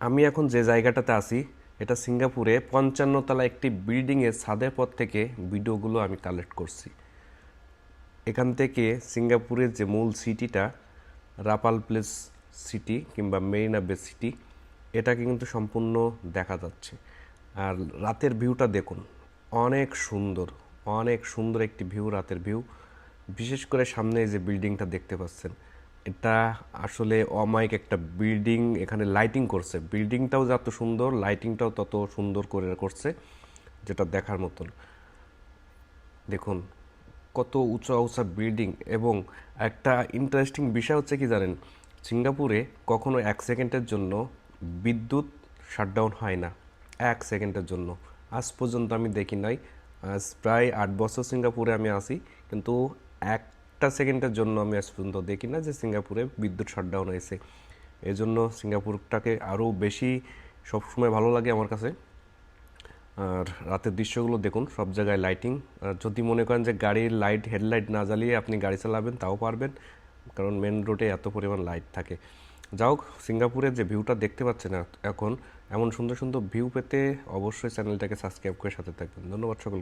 আমি এখন যে জায়গাটাতে আছি এটা সিঙ্গাপুরে 55 তলা একটি বিল্ডিংয়ের ছাদের পর থেকে ভিডিওগুলো আমি কালেক্ট করছি। এখান থেকে সিঙ্গাপুরের যে মূল সিটিটা রাপাল প্লেস সিটি কিংবা মেরিনা বে সিটি এটাকে কিন্তু সম্পূর্ণ দেখা যাচ্ছে। আর রাতের ভিউটা দেখুন, অনেক সুন্দর, অনেক সুন্দর একটি ভিউ, রাতের ভিউ। বিশেষ করে সামনে যে বিল্ডিংটা দেখতে পাচ্ছেন, এটা আসলে অমায়িক একটা বিল্ডিং। এখানে লাইটিং করছে, বিল্ডিংটাও যত সুন্দর লাইটিংটাও তত সুন্দর করে করছে, যেটা দেখার মতন। দেখুন কত উঁচা উঁচা বিল্ডিং। এবং একটা ইন্টারেস্টিং বিষয় হচ্ছে কি জানেন, সিঙ্গাপুরে কখনো 1 সেকেন্ডের জন্য বিদ্যুৎ শাটডাউন হয় না, 1 সেকেন্ডের জন্য। আজ পর্যন্ত আমি দেখি নাই। আজ প্রায় 8 বছর সিঙ্গাপুরে আমি আছি, কিন্তু একটা সেকেন্ডের জন্য আমি আজ পর্যন্ত দেখি না যে সিঙ্গাপুরে বিদ্যুৎ শাটডাউন হয়েছে। এই জন্য সিঙ্গাপুরটাকে আরও বেশি সবসময় ভালো লাগে আমার কাছে। আর রাতের দৃশ্যগুলো দেখুন, সব জায়গায় লাইটিং। আর যদি মনে করেন যে গাড়ির লাইট হেডলাইট না জ্বালিয়ে আপনি গাড়ি চালাবেন তাও পারবেন, কারণ মেন রোডে এত পরিমাণ লাইট থাকে। যাই হোক, সিঙ্গাপুরের যে ভিউটা দেখতে পাচ্ছেন এখন, এমন সুন্দর সুন্দর ভিউ পেতে অবশ্যই চ্যানেলটাকে সাবস্ক্রাইব করে সাথে থাকবেন। ধন্যবাদ সকল।